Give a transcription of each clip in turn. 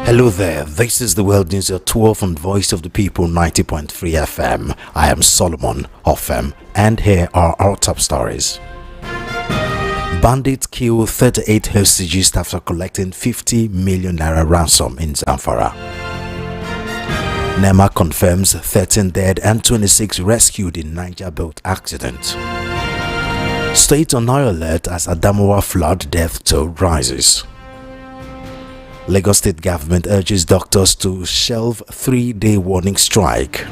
Hello there, this is the World News at 12 on Voice of the People 90.3 FM. I am Solomon Hoffem, and here are our top stories. Bandits kill 38 hostages after collecting 50 million naira ransom in Zamfara. NEMA confirms 13 dead and 26 rescued in Niger boat accident. State on high alert as Adamawa flood death toll rises. Lagos State government urges doctors to shelve 3-day warning strike.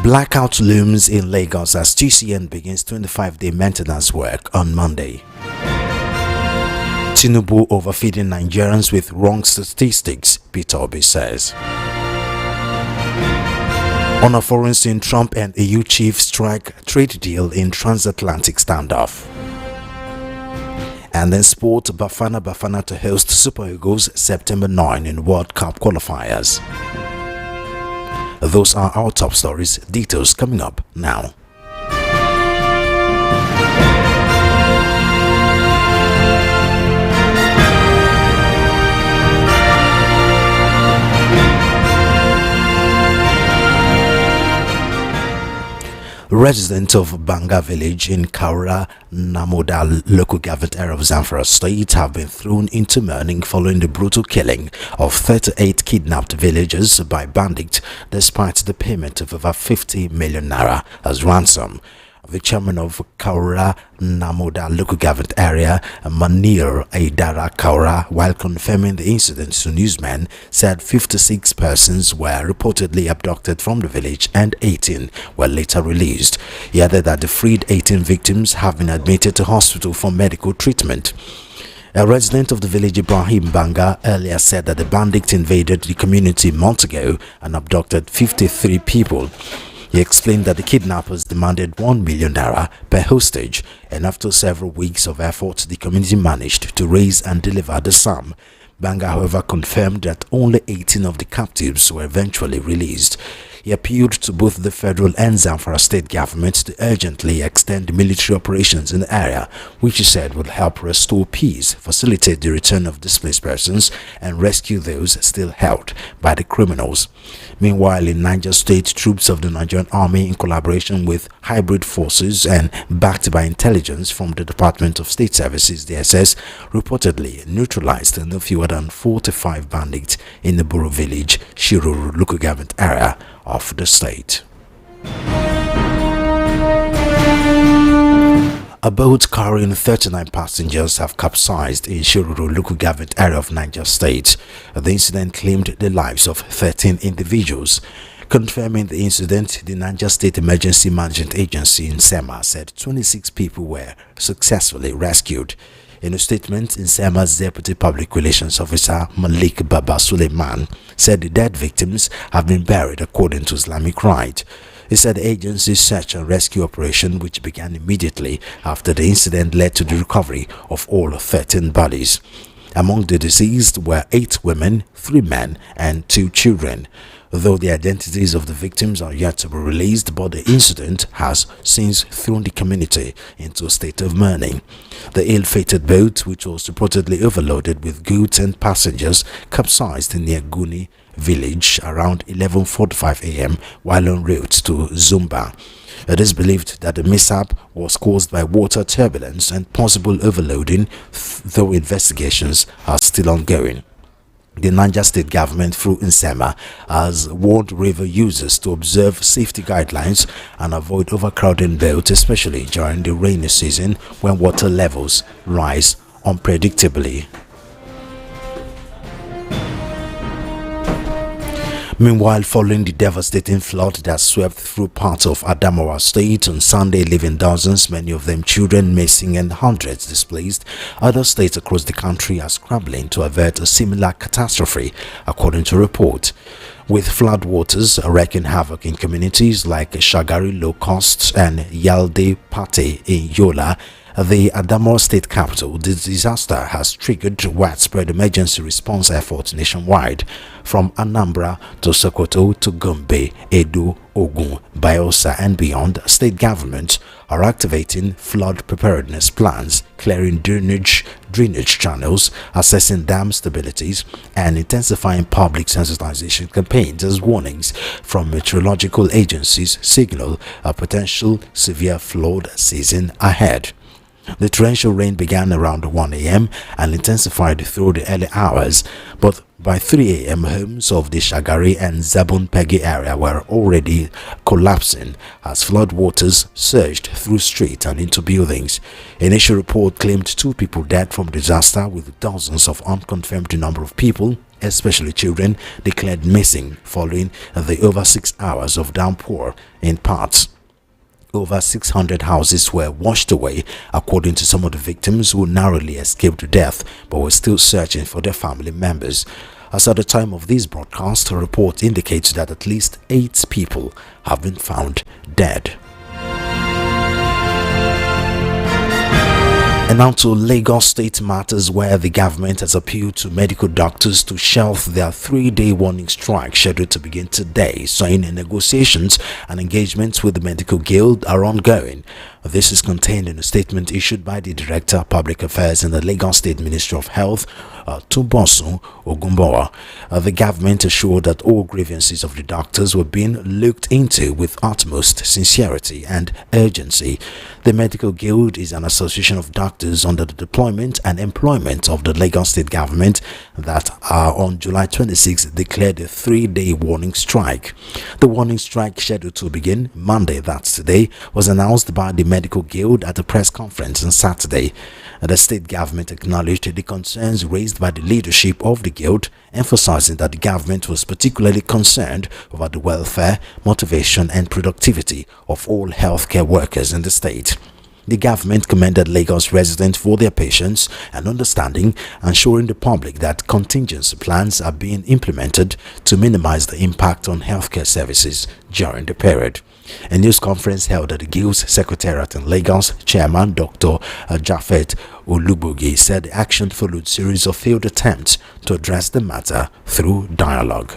Blackout looms in Lagos as TCN begins 25-day maintenance work on Monday. Tinubu overfeeding Nigerians with wrong statistics, Peter Obi says. On a foreign scene, Trump and EU chief strike trade deal in transatlantic standoff. And then sport, Bafana to host Super Eagles September 9 in World Cup qualifiers. Those are our top stories. Details coming up now. Residents of Banga village in Kaura Namoda local government area of Zamfara state have been thrown into mourning following the brutal killing of 38 kidnapped villagers by bandits despite the payment of over 50 million naira as ransom. The chairman of Kaura Namoda local government area, Manir Aidara Kaura, while confirming the incident to newsmen, said 56 persons were reportedly abducted from the village and 18 were later released. He added that the freed 18 victims have been admitted to hospital for medical treatment. A resident of the village, Ibrahim Banga, earlier said that the bandits invaded the community months ago and abducted 53 people. He explained that the kidnappers demanded 1 million naira per hostage, and after several weeks of effort, the community managed to raise and deliver the sum. Banga, however, confirmed that only 18 of the captives were eventually released. He appealed to both the federal and Zamfara state governments to urgently extend military operations in the area, which he said would help restore peace, facilitate the return of displaced persons, and rescue those still held by the criminals. Meanwhile, in Niger State, troops of the Nigerian Army, in collaboration with hybrid forces and backed by intelligence from the Department of State Services (DSS), reportedly neutralized no fewer than 45 bandits in the Boro village, Shiruru local government area of the state. A boat carrying 39 passengers have capsized in Shiruru local government area of Niger State. The incident claimed the lives of 13 individuals. Confirming the incident, the Niger State Emergency Management Agency in SEMA said 26 people were successfully rescued. In a statement, Nsema's Deputy Public Relations Officer Malik Baba Suleiman said the dead victims have been buried according to Islamic rite. He said the agency's search and rescue operation, which began immediately after the incident, led to the recovery of all 13 bodies. Among the deceased were 8 women, 3 men, and 2 children. Though the identities of the victims are yet to be released, but the incident has since thrown the community into a state of mourning. The ill-fated boat, which was reportedly overloaded with goods and passengers, capsized near Guni village around 11:45 a.m. while en route to Zumba. It is believed that the mishap was caused by water turbulence and possible overloading, though investigations are still ongoing. The Niger State government, through Nsema, has warned river users to observe safety guidelines and avoid overcrowding boats, especially during the rainy season when water levels rise unpredictably. Meanwhile, following the devastating flood that swept through parts of Adamawa State on Sunday, leaving dozens, many of them children, missing and hundreds displaced, other states across the country are scrambling to avert a similar catastrophe, according to a report. With floodwaters wreaking havoc in communities like Shagari Low Cost and Yalde Pate in Yola, the Adamawa state capital, the disaster has triggered widespread emergency response efforts nationwide, from Anambra to Sokoto to Gombe, Edo, Ogun, Bayelsa and beyond. State governments are activating flood preparedness plans, clearing drainage drainage channels, assessing dam stabilities, and intensifying public sensitization campaigns as warnings from meteorological agencies signal a potential severe flood season ahead. The torrential rain began around 1 a.m. and intensified through the early hours, but by 3 a.m. homes of the Shagari and Zabun Pegi area were already collapsing as floodwaters surged through streets and into buildings. Initial report claimed 2 people dead from disaster, with dozens of unconfirmed number of people, especially children, declared missing following the over 6 hours of downpour in parts. Over 600 houses were washed away, according to some of the victims, who narrowly escaped death but were still searching for their family members. As at the time of this broadcast, a report indicates that at least 8 people have been found dead. And now to Lagos State matters, where the government has appealed to medical doctors to shelve their 3-day warning strike scheduled to begin today, saying negotiations and engagements with the medical guild are ongoing. This is contained in a statement issued by the Director of Public Affairs in the Lagos State Ministry of Health, Tubosun Ogumbowa. The government assured that all grievances of the doctors were being looked into with utmost sincerity and urgency. The Medical Guild is an association of doctors under the deployment and employment of the Lagos State government that on July 26 declared a 3-day warning strike. The warning strike, scheduled to begin Monday, that's today, was announced by the Medical Guild at a press conference on Saturday. The state government acknowledged the concerns raised by the leadership of the guild, emphasizing that the government was particularly concerned over the welfare, motivation and productivity of all healthcare workers in the state. The government commended Lagos residents for their patience and understanding, ensuring the public that contingency plans are being implemented to minimize the impact on healthcare services during the period. A news conference held at the Guild's Secretariat in Lagos, Chairman Dr. Jafet Olubogi said the action followed a series of failed attempts to address the matter through dialogue.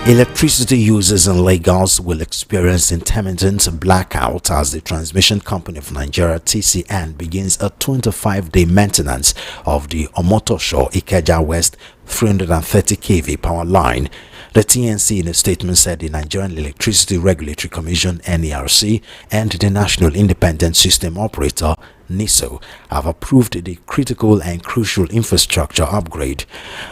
Electricity users in Lagos will experience intermittent blackout as the transmission company of Nigeria, TCN, begins a 25-day maintenance of the Omotosho Ikeja West 330 kV power line. The TNC in a statement said the Nigerian Electricity Regulatory Commission (NERC) and the National Independent System Operator (NISO) have approved the critical and crucial infrastructure upgrade.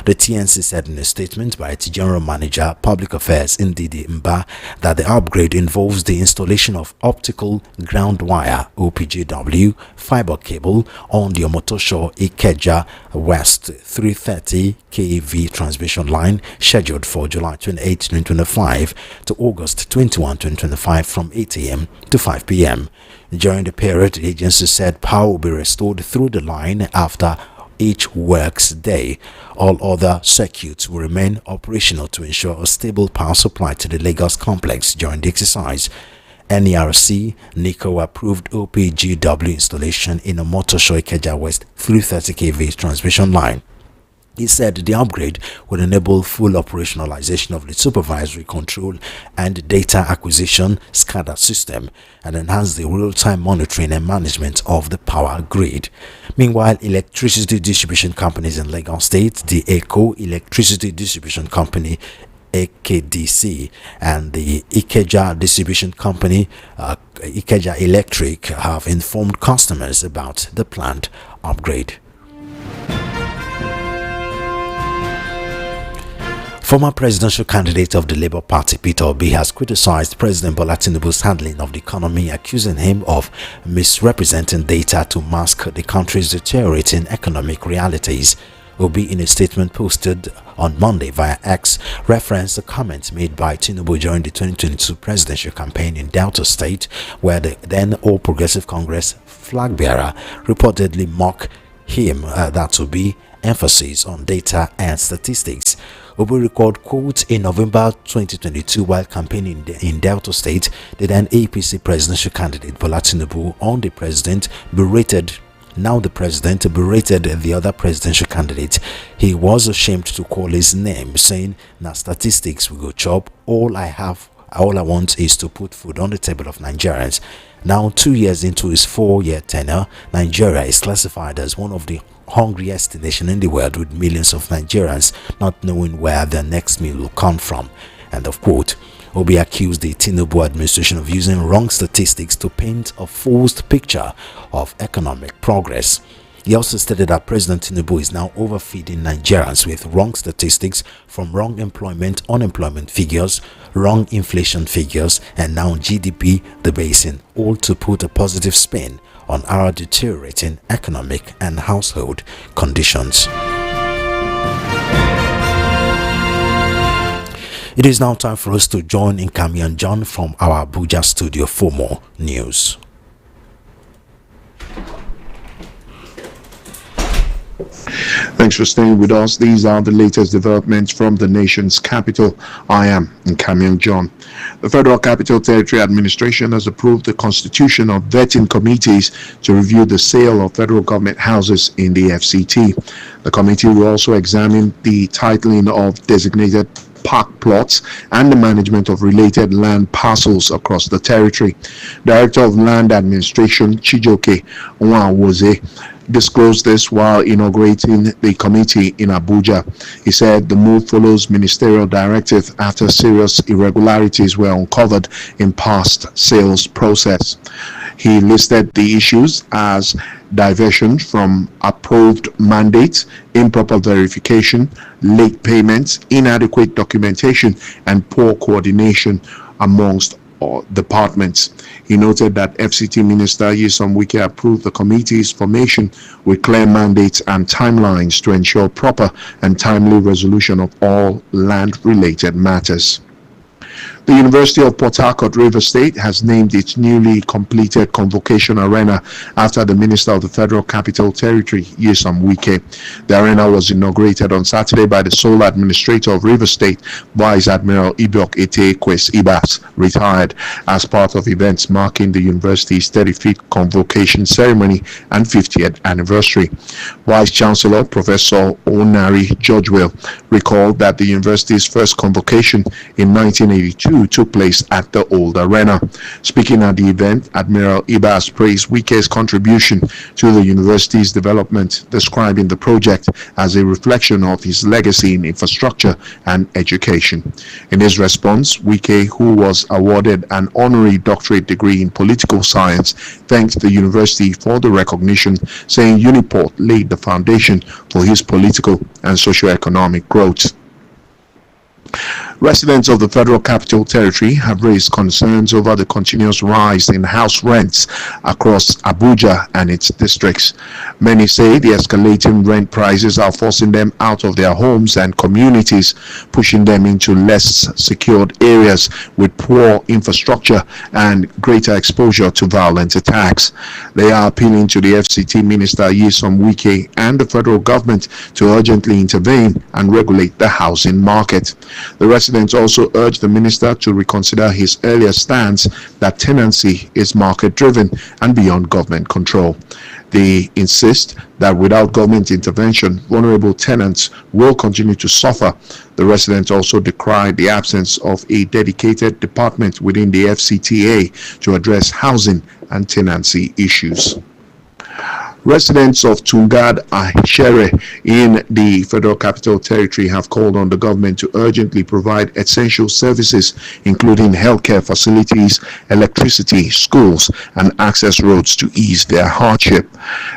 The TNC said in a statement by its General Manager, Public Affairs Ndidi Mba, that the upgrade involves the installation of optical ground wire (OPGW) fiber cable on the Omotosho Ikeja West 330 kV transmission line, scheduled for July 28, 2025 to August 21, 2025 from 8 a.m. to 5 p.m. During the period, the agency said power will be restored through the line after each works day. All other circuits will remain operational to ensure a stable power supply to the Lagos complex during the exercise. NERC NICO approved OPGW installation in a Omotosho Ikeja West 330 kV transmission line. He said the upgrade will enable full operationalization of the supervisory control and data acquisition SCADA system and enhance the real-time monitoring and management of the power grid. Meanwhile, electricity distribution companies in Lagos State, the ECO Electricity Distribution Company AKDC and the Ikeja Distribution Company Ikeja Electric have informed customers about the planned upgrade. Former presidential candidate of the Labour Party Peter Obi has criticized President Bola Tinubu's handling of the economy, accusing him of misrepresenting data to mask the country's deteriorating economic realities. Obi, in a statement posted on Monday via X, referenced the comments made by Tinubu during the 2022 presidential campaign in Delta State, where the then All Progressive Congress flag bearer reportedly mocked him. That would be emphasis on data and statistics. Obi recalled, quote, in November 2022 while campaigning in Delta State, the then APC presidential candidate Bola Tinubu berated the other presidential candidate. He was ashamed to call his name, saying, "Na statistics we go chop. All I want is to put food on the table of Nigerians." Now, 2 years into his 4-year tenure, Nigeria is classified as one of the hungriest nation in the world, with millions of Nigerians not knowing where their next meal will come from. End of quote. Obi accused the Tinubu administration of using wrong statistics to paint a false picture of economic progress. He also stated that President Tinubu is now overfeeding Nigerians with wrong statistics, from wrong unemployment figures, wrong inflation figures, and now GDP debasing, all to put a positive spin on our deteriorating economic and household conditions. It is now time for us to join in Kami and John from our Abuja studio for more news. Thanks for staying with us. These are the latest developments from the nation's capital. I am Nkamian John. The Federal Capital Territory Administration has approved the constitution of vetting committees to review the sale of federal government houses in the FCT. The committee will also examine the titling of designated park plots and the management of related land parcels across the territory. Director of Land Administration Chijoke Nwawoze disclosed this while inaugurating the committee in Abuja. He said the move follows ministerial directive after serious irregularities were uncovered in past sales process. He listed the issues as diversion from approved mandates, improper verification, late payments, inadequate documentation, and poor coordination amongst departments. He noted that FCT Minister Nyesom Wike approved the committee's formation with clear mandates and timelines to ensure proper and timely resolution of all land-related matters. The University of Port Harcourt, Rivers State, has named its newly completed convocation arena after the Minister of the Federal Capital Territory, Nyesom Wike. The arena was inaugurated on Saturday by the sole administrator of Rivers State, Vice Admiral Ibok Ete Kwes Ibas, retired, as part of events marking the university's 35th convocation ceremony and 50th anniversary. Vice Chancellor Professor Onari Georgewell recalled that the university's first convocation in 1982 took place at the old arena. Speaking at the event, Admiral Ibas praised Wike's contribution to the university's development, describing the project as a reflection of his legacy in infrastructure and education. In his response, Wike, who was awarded an honorary doctorate degree in political science, thanked the university for the recognition, saying Uniport laid the foundation for his political and socio-economic growth. Residents of the Federal Capital Territory have raised concerns over the continuous rise in house rents across Abuja and its districts. Many say the escalating rent prices are forcing them out of their homes and communities, pushing them into less secured areas with poor infrastructure and greater exposure to violent attacks. They are appealing to the FCT Minister Nyesom Wike and the federal government to urgently intervene and regulate the housing market. The residents also urge the minister to reconsider his earlier stance that tenancy is market-driven and beyond government control. They insist that without government intervention, vulnerable tenants will continue to suffer. The residents also decried the absence of a dedicated department within the FCTA to address housing and tenancy issues. Residents of Tungad Ahishere in the Federal Capital Territory have called on the government to urgently provide essential services, including healthcare facilities, electricity, schools, and access roads to ease their hardship.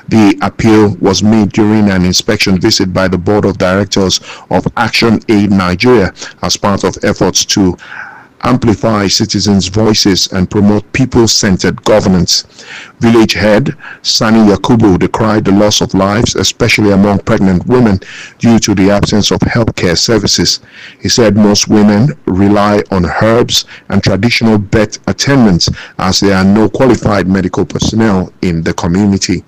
The appeal was made during an inspection visit by the Board of Directors of Action Aid Nigeria as part of efforts to amplify citizens' voices and promote people-centered governance. Village head Sani Yakubu decried the loss of lives, especially among pregnant women, due to the absence of healthcare services. He said most women rely on herbs and traditional birth attendants as there are no qualified medical personnel in the community.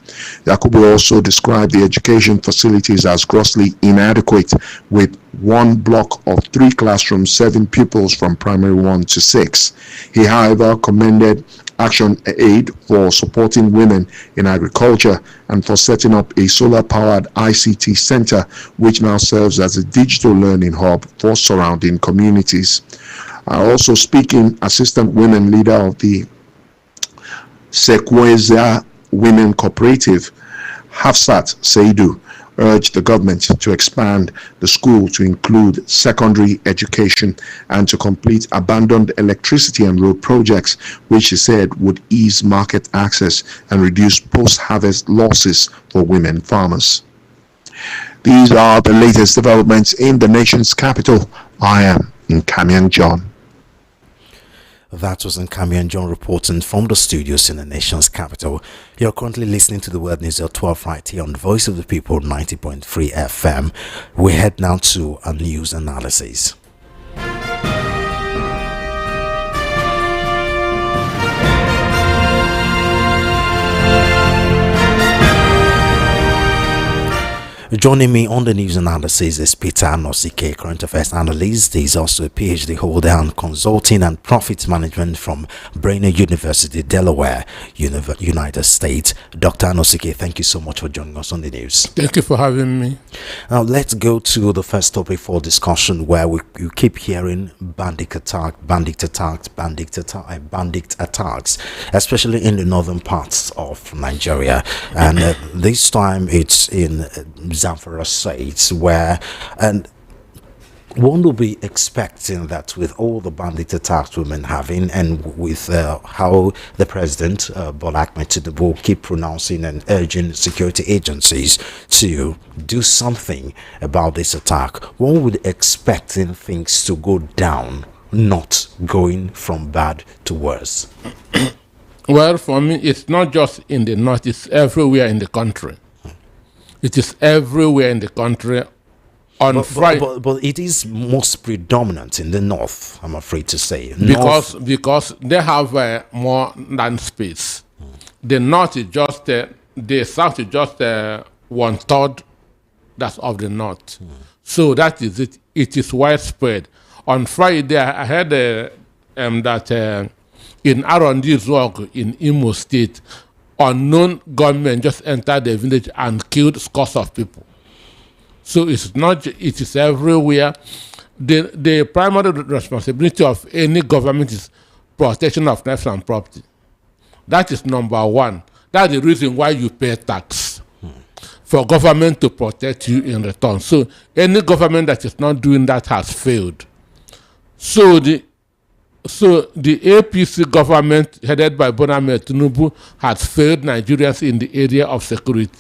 Yakubu also described the education facilities as grossly inadequate, with one block of 3 classrooms serving pupils from primary 1 to 6. He, however, commended Action Aid for supporting women in agriculture and for setting up a solar-powered ICT center, which now serves as a digital learning hub for surrounding communities. Also speaking, Assistant Women Leader of the Sekweza Women Cooperative, Hafsat Seidu, urged the government to expand the school to include secondary education and to complete abandoned electricity and road projects, which she said would ease market access and reduce post-harvest losses for women farmers. These are the latest developments in the nation's capital. I am in Kamian John. That was Nkamian John reporting from the studios in the nation's capital. You're currently listening to the World News at 12 right here on the Voice of the People 90.3 FM. We head now to a news analysis. Joining me on the news analysis is Peter Anosike, current affairs analyst. He's also a PhD holder in consulting and profit management from Brainerd University, Delaware, United States. Dr. Anosike, thank you so much for joining us on the news. Thank you for having me. Now let's go to the first topic for discussion, where you keep hearing bandit attacks, especially in the northern parts of Nigeria. And this time it's in Zamfara states, where and one will be expecting that with all the bandit attacks we've been having, and with how the president Bola Ahmed Tinubu will keep pronouncing and urging security agencies to do something about this attack, one would expecting things to go down, not going from bad to worse. Well, for me, it's not just in the north, it's everywhere in the country. It is everywhere in the country. On Friday, but it is most predominant in the north, I'm afraid to say. Because they have more land space. The north is just the south is just 1/3 that's of the north. So that is it. It is widespread. On Friday, I heard that in Arondi's work in Imo State, unknown gunmen just entered the village and killed scores of people. So it's not, it is everywhere. The primary responsibility of any government is protection of life and property. That is number one. That's the reason why you pay tax, for government to protect you in return. So any government that is not doing that has failed. So the APC government headed by Bola Ahmed Tinubu has failed Nigerians in the area of security.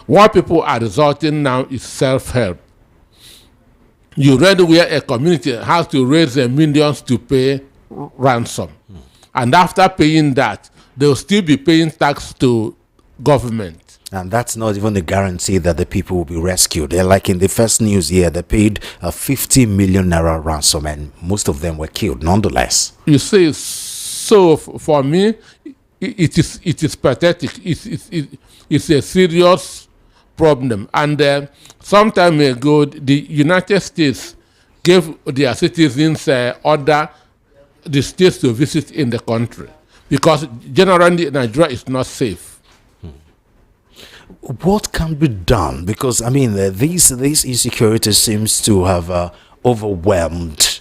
What people are resorting now is self-help. You read where a community has to raise millions to pay ransom. And after paying that, they'll still be paying tax to government. And that's not even a guarantee that the people will be rescued. They're like in the first news here, they paid a 50 million naira ransom, and most of them were killed nonetheless. You see, so for me, it is pathetic. It's a serious problem. And some time ago, the United States gave their citizens order the states to visit in the country, because generally Nigeria is not safe. What can be done? Because I mean, these insecurities seems to have overwhelmed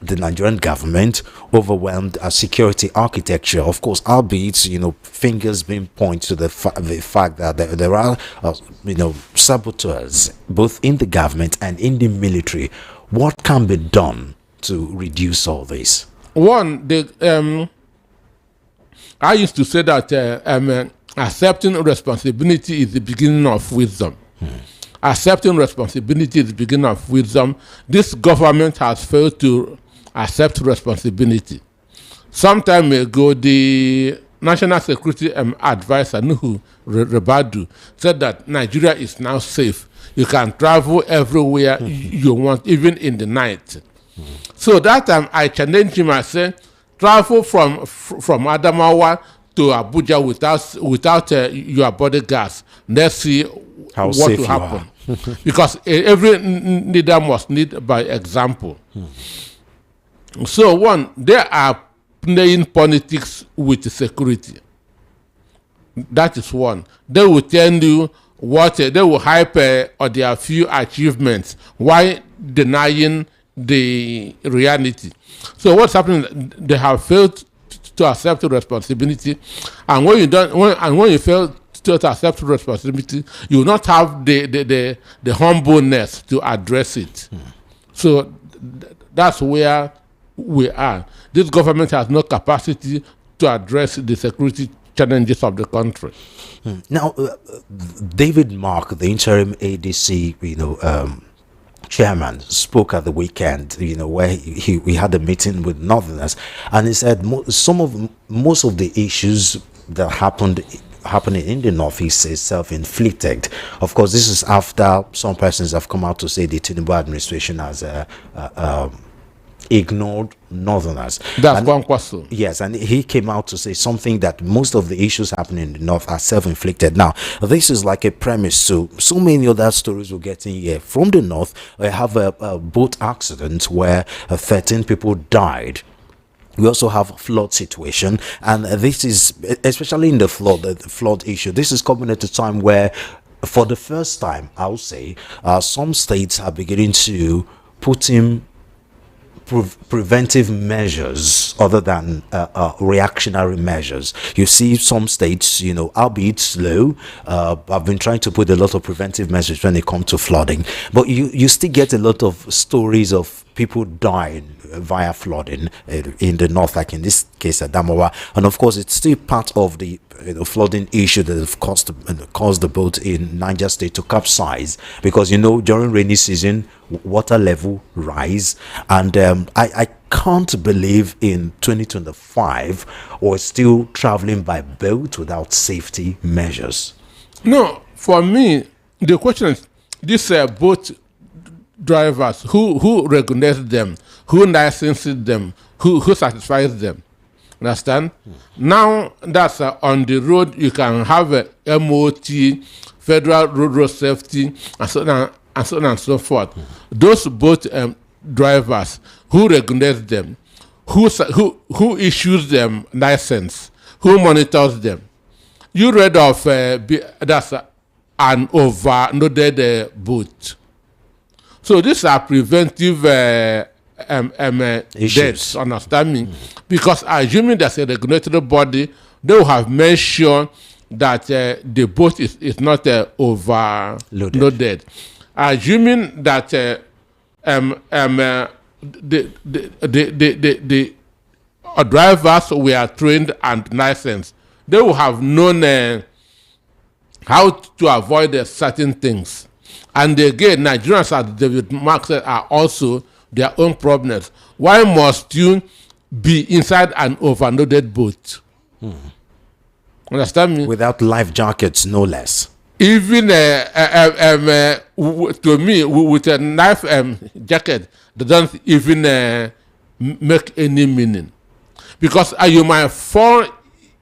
the Nigerian government, overwhelmed our security architecture. Of course, albeit fingers being pointed to the fact that there are saboteurs both in the government and in the military. What can be done to reduce all this? One, I used to say that accepting responsibility is the beginning of wisdom. Accepting responsibility is the beginning of wisdom. This government has failed to accept responsibility. Some time ago, the National Security Advisor, Nuhu Rebadu, said that Nigeria is now safe. You can travel everywhere you want, even in the night. So that time, I challenged him. I said, travel from Adamawa to Abuja without your bodyguards. Let's see what will happen. Because every leader must lead by example. So one, they are playing politics with security. That is one. They will tell you what they will hype on their few achievements while denying the reality. So what's happening? They have failed to accept responsibility, and when you don't, when you fail to accept responsibility, you will not have the humbleness to address it. So that's where we are. This government has no capacity to address the security challenges of the country. Now, David Mark, the interim ADC, chairman, spoke at the weekend, where we had a meeting with Northerners, and he said most of the issues that happening in the Northeast is self-inflicted. Of course, this is after some persons have come out to say the Tinubu administration has ignored Northerners. That's one question. Yes, and he came out to say something that most of the issues happening in the North are self-inflicted. Now, this is like a premise to so many other stories we're getting here from the North. We have a boat accident where 13 people died. We also have a flood situation, and this is especially in the flood issue. This is coming at a time where, for the first time, I'll say, some states are beginning to put in preventive measures other than reactionary measures. You see some states, albeit slow, have been trying to put a lot of preventive measures when it comes to flooding, but you still get a lot of stories of people dying via flooding in the North, like in this case at Damawa. And of course, it's still part of the flooding issue that have caused the boat in Niger State to capsize, because during rainy season water level rise, and I can't believe in 2025 we're still traveling by boat without safety measures. No, for me, the question is, these boat drivers, who regulates them, who licenses them, who satisfies them? Understand? Now that's on the road, you can have a MOT, Federal Road Safety, and so on and so forth. Those boat drivers, who regulates them, who issues them license, who monitors them? You read of that's an overloaded boat. So these are preventive deaths, understand me? Because assuming there's a regulatory body, they will have made sure that the boat is not overloaded. Assuming that the drivers were trained and licensed, they will have known how to avoid certain things. And again, Nigerians, as David Mark said, are also their own problems. Why must you be inside an overloaded boat? Understand me? Without life jackets, no less. Even to me, with a life jacket, they don't even make any meaning, because you might fall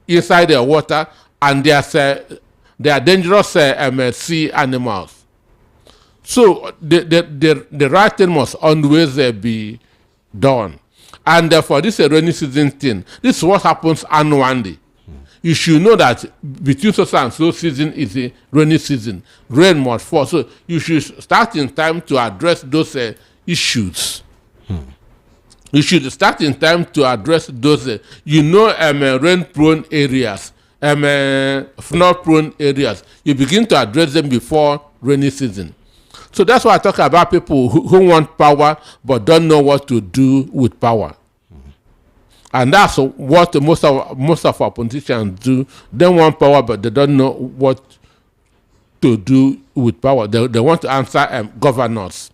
inside the water, and there are dangerous sea animals. So the right thing must always be done. And for this rainy season thing, this is what happens annually. You should know that between so and so season is a rainy season. Rain must fall. So you should start in time to address those issues. You should start in time to address those, rain-prone areas, flood-prone areas. You begin to address them before rainy season. So that's why I talk about people who want power but don't know what to do with power. And that's what most of our politicians do. They want power, but they don't know what to do with power. They want to answer governors,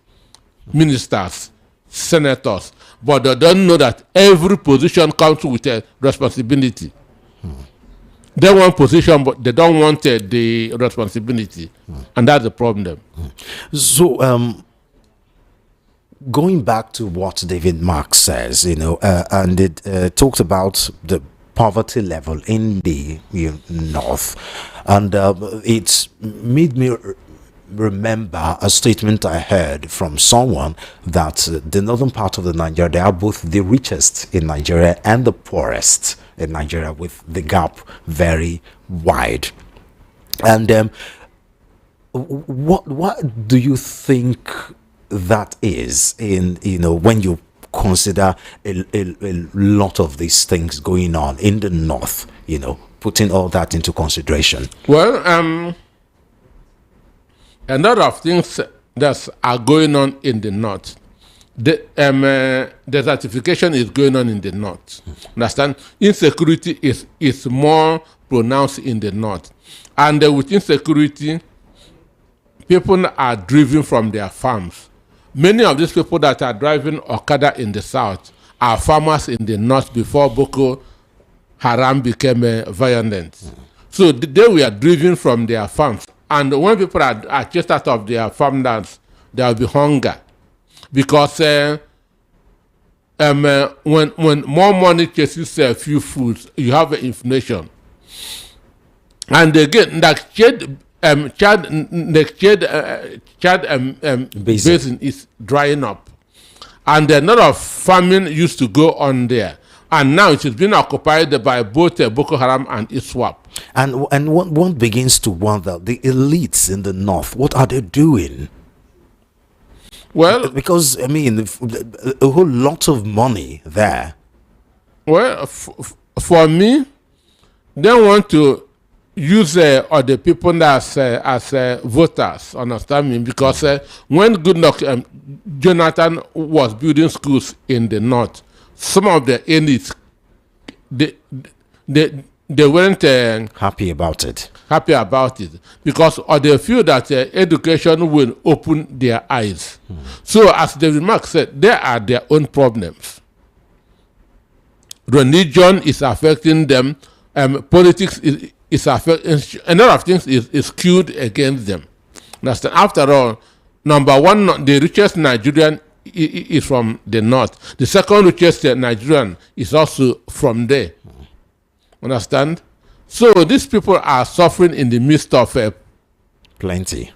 ministers, senators, but they don't know that every position comes with a responsibility. They want position, but they don't want the responsibility, and that's the problem. So, going back to what David Mark says, and it talked about the poverty level in the North, and it made me remember a statement I heard from someone that the northern part of the Nigeria, they are both the richest in Nigeria and the poorest in Nigeria, with the gap very wide. And what do you think that is in when you consider a lot of these things going on in the north, putting all that into consideration? Well, a lot of things that are going on in the north. The desertification is going on in the north. Understand? Insecurity is more pronounced in the north. And with insecurity, people are driven from their farms. Many of these people that are driving Okada in the south are farmers in the north before Boko Haram became violent. So they were driven from their farms. And when people are chased out of their farmlands, there will be hunger. Because when more money chases a few foods, you have inflation. And again, like Chad basin is drying up, and a lot of famine used to go on there, and now it has been occupied by both Boko Haram and ISWAP. And one begins to wonder, the elites in the north, what are they doing? Well, because I mean, a whole lot of money there. Well, for me, they want to use other people as voters, understand me? Because when Goodluck Jonathan was building schools in the north, some of the elites, they weren't happy about it. Because they feel that education will open their eyes. So, as the remark said, they are their own problems. Religion is affecting them. Politics is affecting. A lot of things is skewed against them. Understand? After all, number one, the richest Nigerian is from the north. The second richest Nigerian is also from there. Understand? So these people are suffering in the midst of plenty,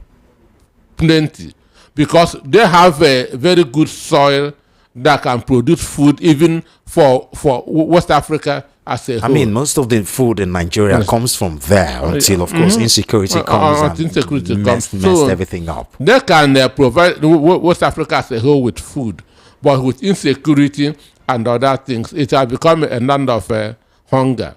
because they have a very good soil that can produce food even for West Africa as a whole. I mean, most of the food in Nigeria comes from there until, of course, insecurity comes and messed everything up. They can provide West Africa as a whole with food, but with insecurity and other things, it has become a land of hunger.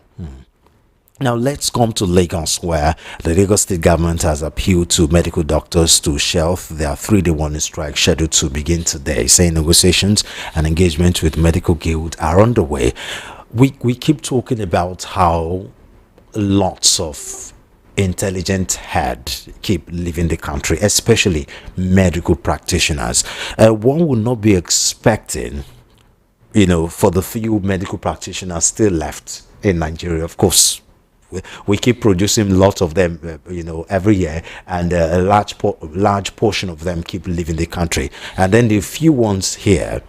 Now let's come to Lagos, where the Lagos state government has appealed to medical doctors to shelve their 3-day warning strike scheduled to begin today, saying negotiations and engagement with medical guild are underway. We keep talking about how lots of intelligent heads keep leaving the country, especially medical practitioners. One would not be expecting, for the few medical practitioners still left in Nigeria. Of course, we keep producing lots of them, every year, and a large portion of them keep leaving the country. And then the few ones here,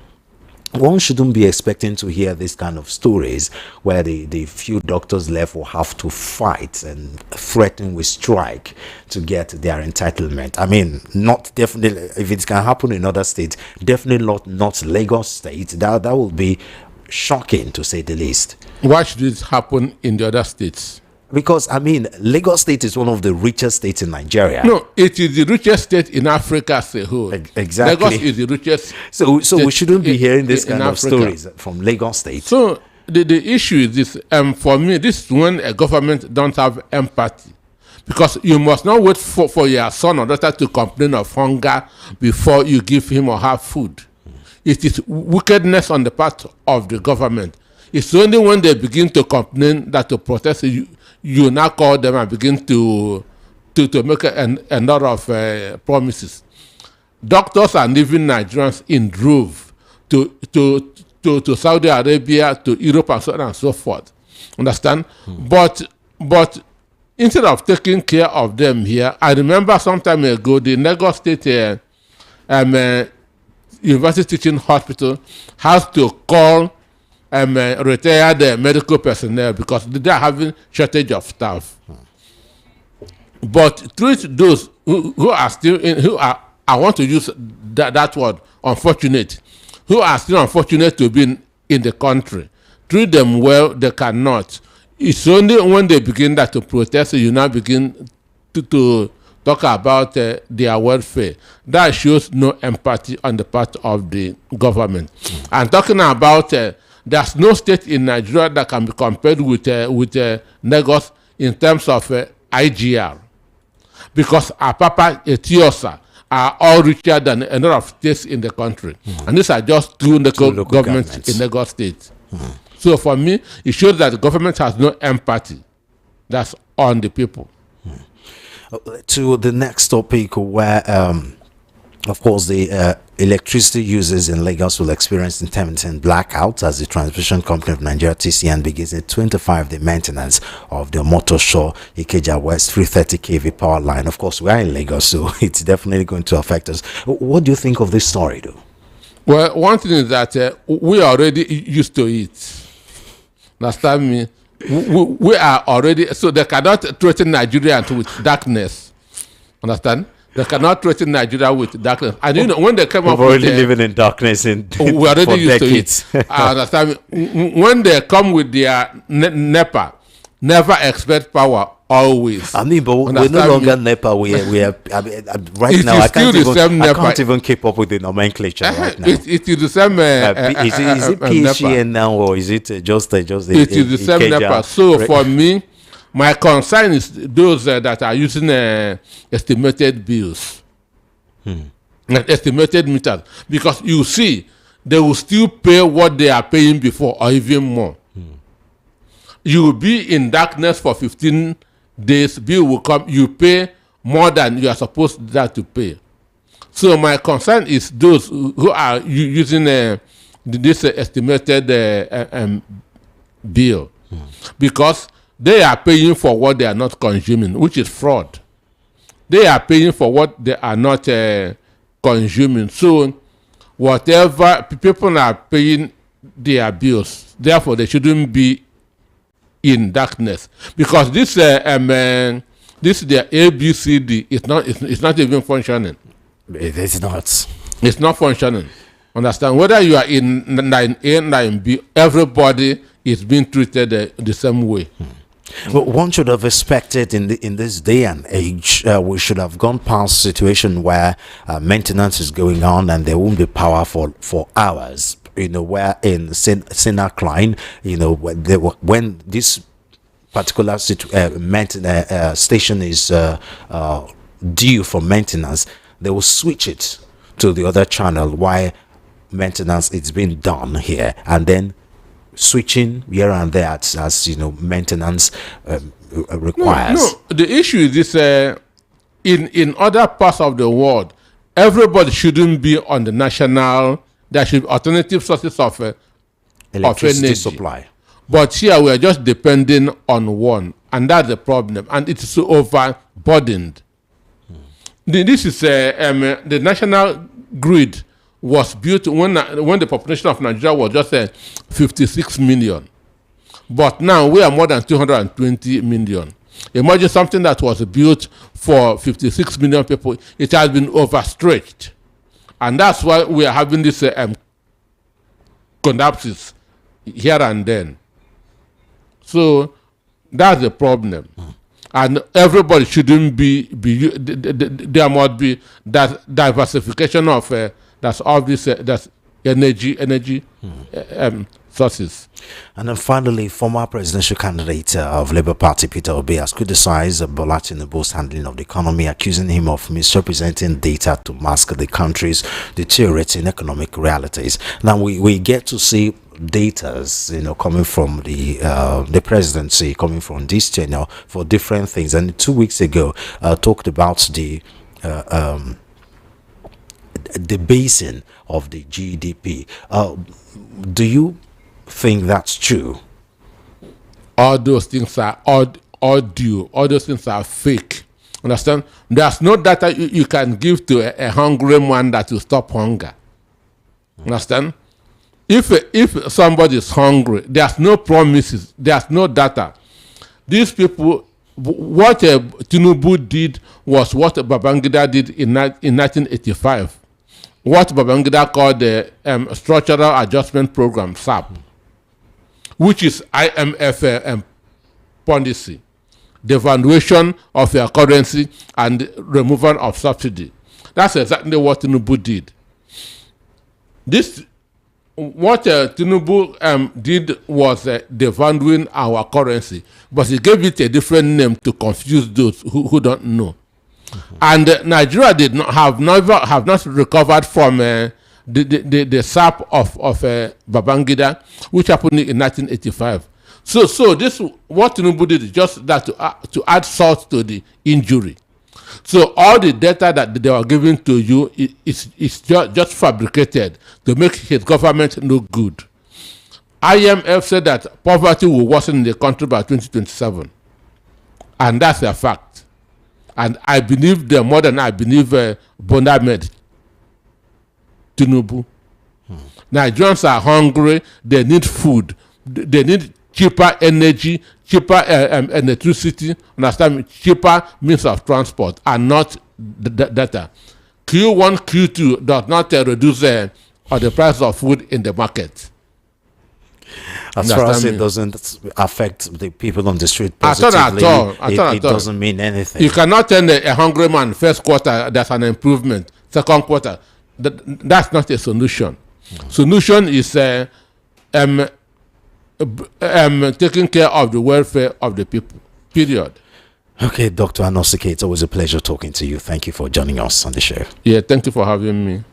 one shouldn't be expecting to hear this kind of stories where the few doctors left will have to fight and threaten with strike to get their entitlement. I mean, not definitely, if it can happen in other states, definitely not Lagos state. That will be shocking, to say the least. Why should it happen in the other states? Because, I mean, Lagos state is one of the richest states in Nigeria. No, it is the richest state in Africa as a whole. Exactly. Lagos is the richest. So we shouldn't be hearing this kind of stories from Lagos state. So the issue is this. For me, this is when a government don't have empathy. Because you must not wait for your son or daughter to complain of hunger before you give him or her food. It is wickedness on the part of the government. It's only when they begin to complain that to protest, you now call them and begin to make a lot of promises. Doctors are leaving Nigerians in droves to Saudi Arabia, to Europe, and so on and so forth. Understand? But instead of taking care of them here, I remember some time ago the Lagos State University Teaching Hospital has to call retired medical personnel because they are having shortage of staff. But treat those who are still I want to use that word, unfortunate, who are still unfortunate to be in the country. Treat them well. They cannot. It's only when they begin to protest, you now begin to talk about their welfare. That shows no empathy on the part of the government. And talking about there's no state in Nigeria that can be compared with Lagos in terms of IGR, because Apapa, Etiosa are all richer than a lot of states in the country, and these are just two local governments in Lagos State. So for me, it shows that the government has no empathy. That's on the people. To the next topic, where of course the electricity users in Lagos will experience intermittent blackouts as the Transmission Company of Nigeria (TCN) begins a 25-day maintenance of the Motosho Ikeja West 330 kV power line. Of course, we are in Lagos, so it's definitely going to affect us. What do you think of this story, though? Well, one thing is that we are already used to it. Understand me? We are already, so they cannot threaten Nigeria with darkness. Understand? They cannot threaten Nigeria with darkness. And you know, when they come up with already living in darkness we already for used decades. to it. Understand me? When they come with their NEPA, never expect power. Always. I mean, but we're no longer NEPA. We are right now. I can't even keep up with the nomenclature right now. It is the same. Is it PHCN now, or is it just it is the same NEPA. So for me, my concern is those that are using estimated bills, estimated meters, because you see, they will still pay what they are paying before or even more. You will be in darkness for 15 days, bill will come, you pay more than you are supposed to pay. So my concern is those who are using this estimated bill, because they are paying for what they are not consuming, which is fraud. They are paying for what they are not consuming. So whatever people are paying their bills, therefore they shouldn't be in darkness, because this their ABCD is not even functioning. It is not. It's not functioning. Understand? Whether you are in 9A, 9B, everybody is being treated the same way. Well, one should have expected in this day and age, we should have gone past situation where maintenance is going on and there won't be power for hours. You know, where in Sinach line, you know, when this particular station is due for maintenance, they will switch it to the other channel while maintenance is being done here, and then switching here and there as you know, maintenance requires. No, the issue is this: in other parts of the world, everybody shouldn't be on the national. There should be alternative sources of electricity energy supply. But here we are just depending on one, and that's the problem, and it is so overburdened. This is the national grid was built when the population of Nigeria was just 56 million, but now we are more than 220 million. Imagine something that was built for 56 million people; it has been overstretched. And that's why we are having this collapses here and then. So that's the problem. And everybody shouldn't be there must be that diversification of that's obvious that's energy sources. And then finally, former presidential candidate of Labour Party Peter Obi has criticized Bola Tinubu's handling of the economy, accusing him of misrepresenting data to mask the country's deteriorating economic realities. Now we get to see data, you know, coming from the presidency, coming from this tenure for different things. And 2 weeks ago, talked about the basing of the GDP. Do you think that's true? All those things are audio. All those things are fake. Understand? There's no data you can give to a hungry man that will stop hunger. Understand? If somebody is hungry, there's no promises. There's no data. These people, what Tinubu did was what Babangida did in 1985. What Babangida called the Structural Adjustment Program, SAP, which is IMF policy. devaluation of your currency and removal of subsidy. That's exactly what Tinubu did. What Tinubu did was devaluing our currency, but he gave it a different name to confuse those who don't know. Mm-hmm. And Nigeria have not recovered from the sap of Babangida, which happened in 1985. So this what Tinubu did is just that to add salt to the injury. So all the data that they were giving to you is just fabricated to make his government look good. IMF said that poverty will worsen in the country by 2027, and that's a fact. And I believe them more than I believe Bondamed Tinubu. Nigerians are hungry. They need food. They need cheaper energy, cheaper electricity, understand, cheaper means of transport, and not data. Q1, Q2 does not reduce the price of food in the market. As far as it doesn't affect the people on the street positively, it doesn't mean anything. You cannot tell a hungry man first quarter there's an improvement, second quarter. That's not a solution. Solution is taking care of the welfare of the people, period. Okay, Dr. Anosike, it's always a pleasure talking to you. Thank you for joining us on the show. Yeah, thank you for having me.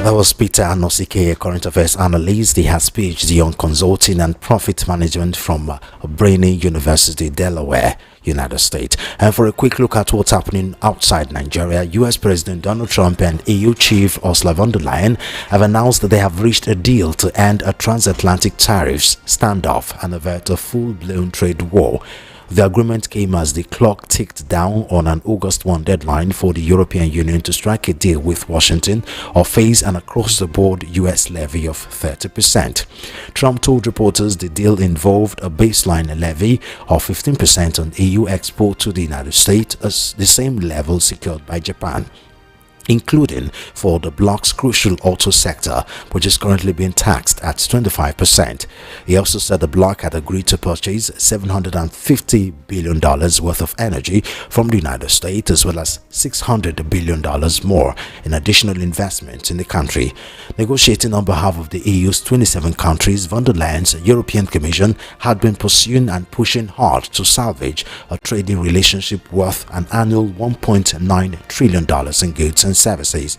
That was Peter Anosike, a current affairs analyst. He has PhD on consulting and profit management from Brainerd University, Delaware, United States. And for a quick look at what's happening outside Nigeria, US President Donald Trump and EU Chief Ursula von der Leyen have announced that they have reached a deal to end a transatlantic tariffs standoff and avert a full-blown trade war. The agreement came as the clock ticked down on an August 1 deadline for the European Union to strike a deal with Washington or face an across-the-board US levy of 30%. Trump told reporters the deal involved a baseline levy of 15% on EU export to the United States, as the same level secured by Japan, including for the bloc's crucial auto sector, which is currently being taxed at 25%. He also said the bloc had agreed to purchase $750 billion worth of energy from the United States, as well as $600 billion more in additional investment in the country. Negotiating on behalf of the EU's 27 countries, von der Leyen's European Commission had been pursuing and pushing hard to salvage a trading relationship worth an annual $1.9 trillion in goods and services.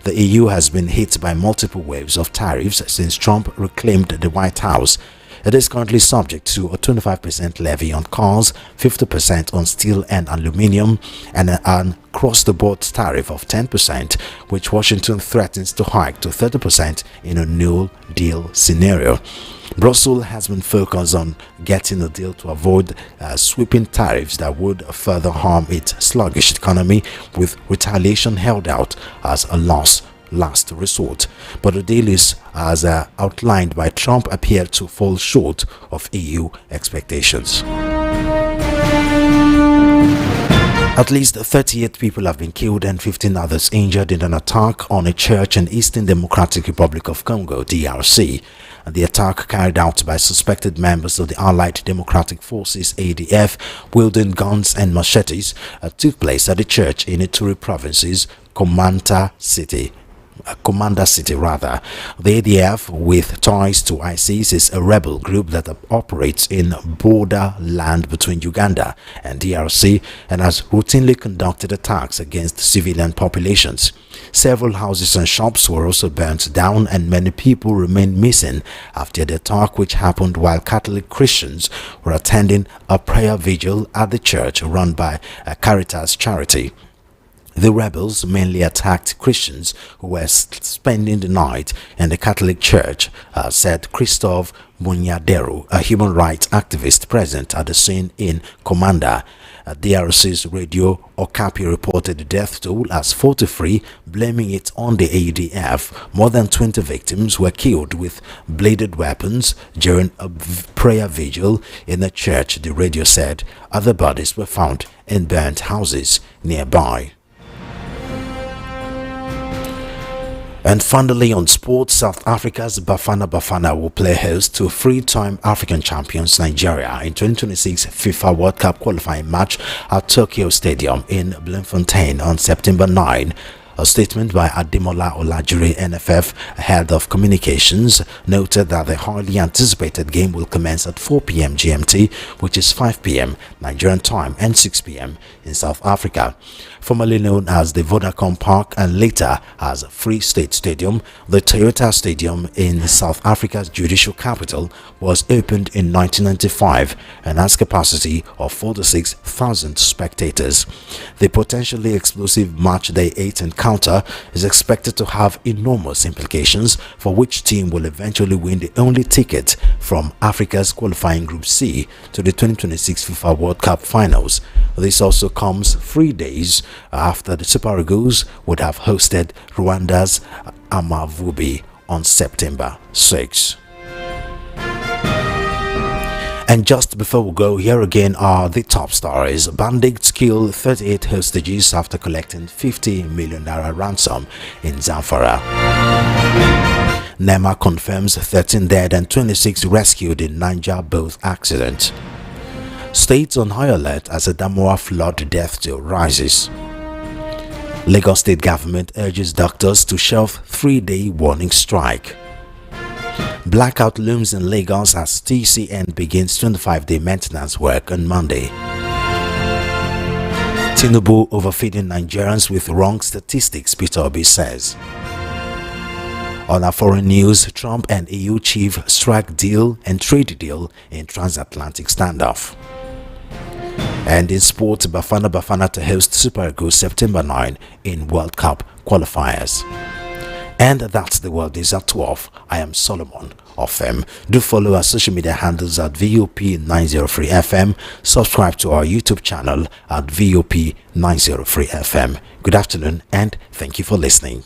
The EU has been hit by multiple waves of tariffs since Trump reclaimed the White House. It is currently subject to a 25% levy on cars, 50% on steel and aluminium, and an across-the-board tariff of 10%, which Washington threatens to hike to 30% in a no deal scenario. Brussels has been focused on getting a deal to avoid sweeping tariffs that would further harm its sluggish economy, with retaliation held out as a last resort. But the deal is, as outlined by Trump, appeared to fall short of EU expectations. At least 38 people have been killed and 15 others injured in an attack on a church in Eastern Democratic Republic of Congo, DRC. The attack, carried out by suspected members of the Allied Democratic Forces ADF wielding guns and machetes, took place at the church in Ituri province's Commander City. The ADF, with ties to ISIS, is a rebel group that operates in border land between Uganda and DRC and has routinely conducted attacks against civilian populations. Several houses and shops were also burnt down, and many people remain missing after the attack, which happened while Catholic Christians were attending a prayer vigil at the church run by a Caritas charity. The rebels mainly attacked Christians who were spending the night in the Catholic Church, said Christophe Munyadero, a human rights activist present at the scene in Commander. DRC's Radio Okapi reported the death toll as 43, blaming it on the ADF. More than 20 victims were killed with bladed weapons during a prayer vigil in a church, the radio said. Other bodies were found in burnt houses nearby. And finally, on sports, South Africa's Bafana will play host to three-time African champions Nigeria in 2026 FIFA World Cup qualifying match at Tokyo Stadium in Bloemfontein on September 9. A statement by Ademola Olajire, NFF head of communications, noted that the highly anticipated game will commence at 4 p.m. GMT, which is 5 p.m. Nigerian time, and 6 p.m. in South Africa. Formerly known as the Vodacom Park and later as Free State Stadium, the Toyota Stadium in South Africa's judicial capital was opened in 1995 and has capacity of 46,000 spectators. The potentially explosive Match Day 8 encounter is expected to have enormous implications for which team will eventually win the only ticket from Africa's qualifying Group C to the 2026 FIFA World Cup finals. This also comes 3 days after the Super Eagles would have hosted Rwanda's Amavubi on September 6. And just before we go, here again are the top stories. Bandits kill 38 hostages after collecting 50 million naira ransom in Zamfara. NEMA confirms 13 dead and 26 rescued in Niger boat accident. States on high alert as a Damoa flood death toll rises. Lagos State government urges doctors to shelve 3-day warning strike. Blackout looms in Lagos as TCN begins 25-day maintenance work on Monday. Tinubu overfeeding Nigerians with wrong statistics, Peter Obi says. On our foreign news, Trump and EU chief strike deal and trade deal in transatlantic standoff. And in sports, Bafana to host Super Eagles September 9 in World Cup qualifiers. And that's the world is at 12. I am Solomon of them. Do follow our social media handles at VOP903FM. Subscribe to our YouTube channel at VOP903FM. Good afternoon and thank you for listening.